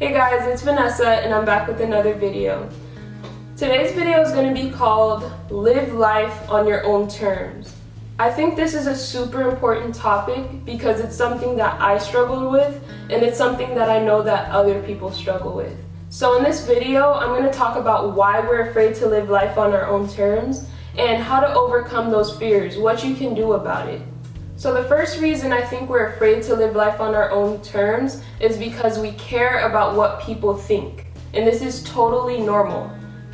Hey guys, it's Vanessa and I'm back with another video. Today's video is going to be called Live Life on Your Own Terms. I think this is a super important topic because it's something that I struggle with and it's something that I know that other people struggle with. So in this video, I'm going to talk about why we're afraid to live life on our own terms and how to overcome those fears, what you can do about it. So the first reason I think we're afraid to live life on our own terms is because we care about what people think. And this is totally normal.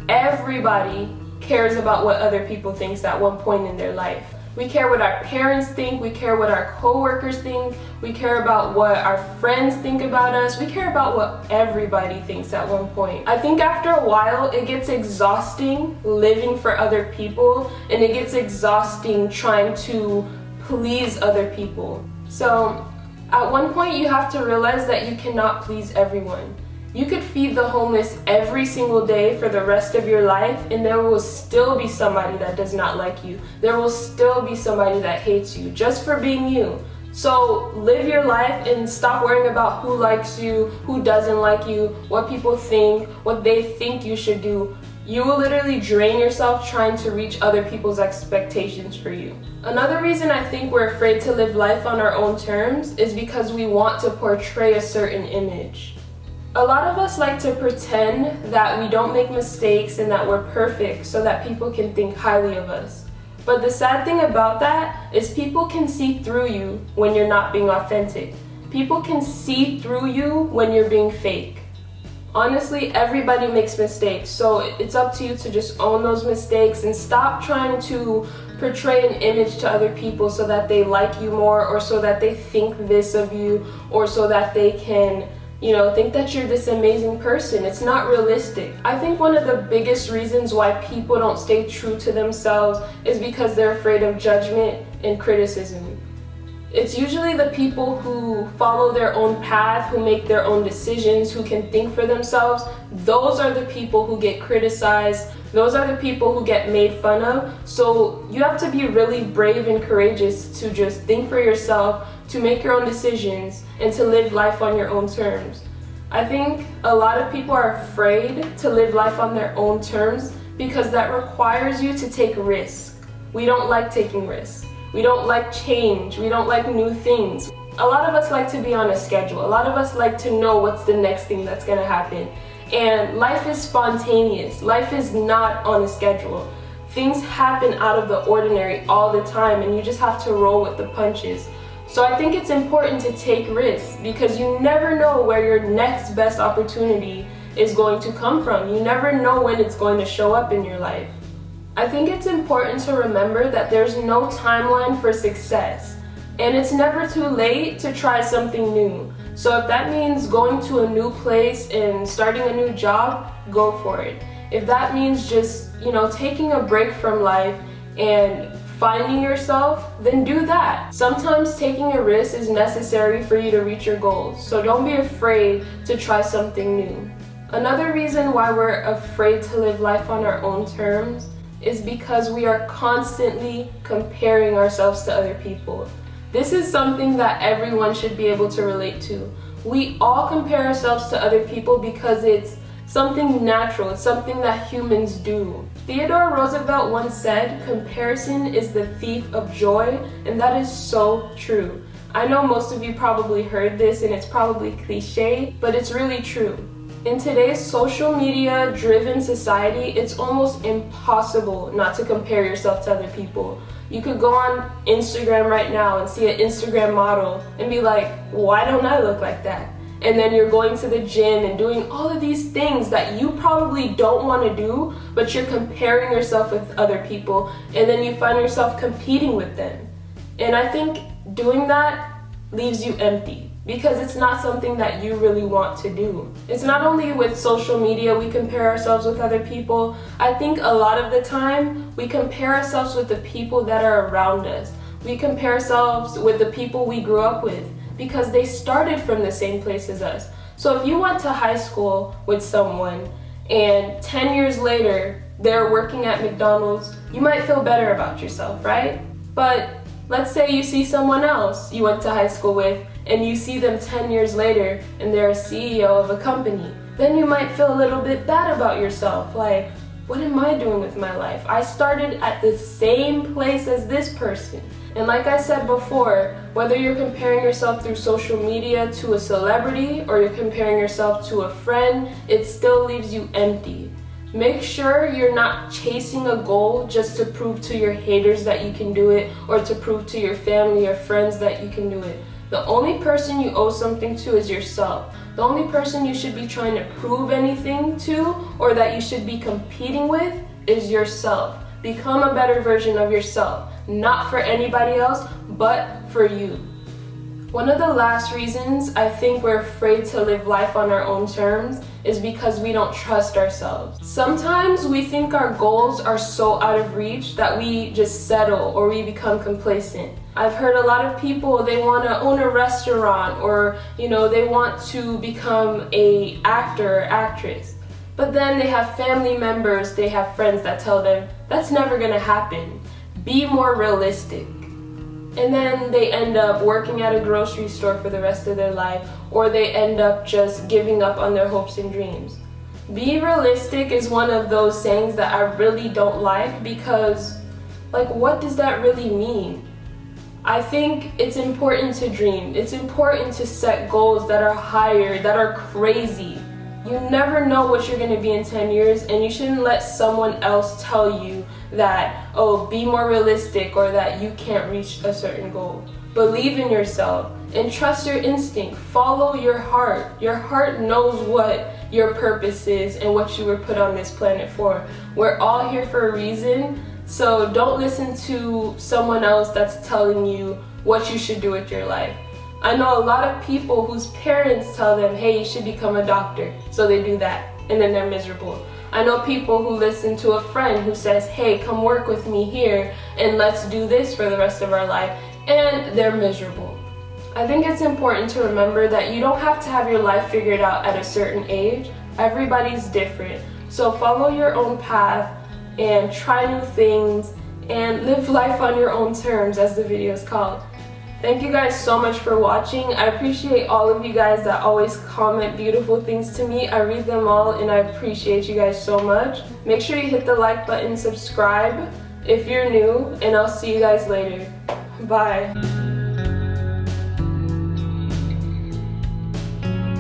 Everybody cares about what other people think at one point in their life. We care what our parents think, we care what our coworkers think, we care about what our friends think about us, we care about what everybody thinks at one point. I think after a while it gets exhausting living for other people, and it gets exhausting trying to please other people. So at one point you have to realize that you cannot please everyone. You could feed the homeless every single day for the rest of your life and there will still be somebody that does not like you. There will still be somebody that hates you just for being you. So live your life and stop worrying about who likes you, who doesn't like you, what people think, what they think you should do. You will literally drain yourself trying to reach other people's expectations for you. Another reason I think we're afraid to live life on our own terms is because we want to portray a certain image. A lot of us like to pretend that we don't make mistakes and that we're perfect so that people can think highly of us. But the sad thing about that is people can see through you when you're not being authentic. People can see through you when you're being fake. Honestly, everybody makes mistakes, so it's up to you to just own those mistakes and stop trying to portray an image to other people so that they like you more or so that they think this of you or so that they can, think that you're this amazing person. It's not realistic. I think one of the biggest reasons why people don't stay true to themselves is because they're afraid of judgment and criticism. It's usually the people who follow their own path, who make their own decisions, who can think for themselves. Those are the people who get criticized. Those are the people who get made fun of. So you have to be really brave and courageous to just think for yourself, to make your own decisions, and to live life on your own terms. I think a lot of people are afraid to live life on their own terms because that requires you to take risks. We don't like taking risks. We don't like change. We don't like new things. A lot of us like to be on a schedule. A lot of us like to know what's the next thing that's going to happen. And life is spontaneous. Life is not on a schedule. Things happen out of the ordinary all the time and you just have to roll with the punches. So I think it's important to take risks because you never know where your next best opportunity is going to come from. You never know when it's going to show up in your life. I think it's important to remember that there's no timeline for success, and it's never too late to try something new. So if that means going to a new place and starting a new job, go for it. If that means just, taking a break from life and finding yourself, then do that. Sometimes taking a risk is necessary for you to reach your goals, so don't be afraid to try something new. Another reason why we're afraid to live life on our own terms is because we are constantly comparing ourselves to other people. This is something that everyone should be able to relate to. We all compare ourselves to other people because it's something natural, it's something that humans do. Theodore Roosevelt once said, "Comparison is the thief of joy," and that is so true. I know most of you probably heard this and it's probably cliche, but it's really true. In today's social media driven society, it's almost impossible not to compare yourself to other people. You could go on Instagram right now and see an Instagram model and be like, why don't I look like that? And then you're going to the gym and doing all of these things that you probably don't want to do, but you're comparing yourself with other people, and then you find yourself competing with them. And I think doing that leaves you empty, because it's not something that you really want to do. It's not only with social media we compare ourselves with other people. I think a lot of the time we compare ourselves with the people that are around us. We compare ourselves with the people we grew up with because they started from the same place as us. So if you went to high school with someone and 10 years later they're working at McDonald's, you might feel better about yourself, right? But let's say you see someone else you went to high school with and you see them 10 years later and they're a CEO of a company, then you might feel a little bit bad about yourself. Like, what am I doing with my life? I started at the same place as this person. And like I said before, whether you're comparing yourself through social media to a celebrity or you're comparing yourself to a friend, it still leaves you empty. Make sure you're not chasing a goal just to prove to your haters that you can do it or to prove to your family or friends that you can do it. The only person you owe something to is yourself. The only person you should be trying to prove anything to or that you should be competing with is yourself. Become a better version of yourself, not for anybody else, but for you. One of the last reasons I think we're afraid to live life on our own terms is because we don't trust ourselves. Sometimes we think our goals are so out of reach that we just settle or we become complacent. I've heard a lot of people, they want to own a restaurant or, they want to become an actor or actress. But then they have family members, they have friends that tell them, that's never going to happen. Be more realistic. And then they end up working at a grocery store for the rest of their life, or they end up just giving up on their hopes and dreams. Be realistic is one of those sayings that I really don't like because, what does that really mean? I think it's important to dream. It's important to set goals that are higher, that are crazy. You never know what you're going to be in 10 years, and you shouldn't let someone else tell you that, be more realistic or that you can't reach a certain goal. Believe in yourself and trust your instinct. Follow your heart. Your heart knows what your purpose is and what you were put on this planet for. We're all here for a reason, so don't listen to someone else that's telling you what you should do with your life. I know a lot of people whose parents tell them, hey, you should become a doctor, so they do that, and then they're miserable. I know people who listen to a friend who says, hey, come work with me here, and let's do this for the rest of our life, and they're miserable. I think it's important to remember that you don't have to have your life figured out at a certain age. Everybody's different. So follow your own path and try new things and live life on your own terms, as the video is called. Thank you guys so much for watching. I appreciate all of you guys that always comment beautiful things to me. I read them all and I appreciate you guys so much. Make sure you hit the like button, subscribe if you're new, and I'll see you guys later. Bye.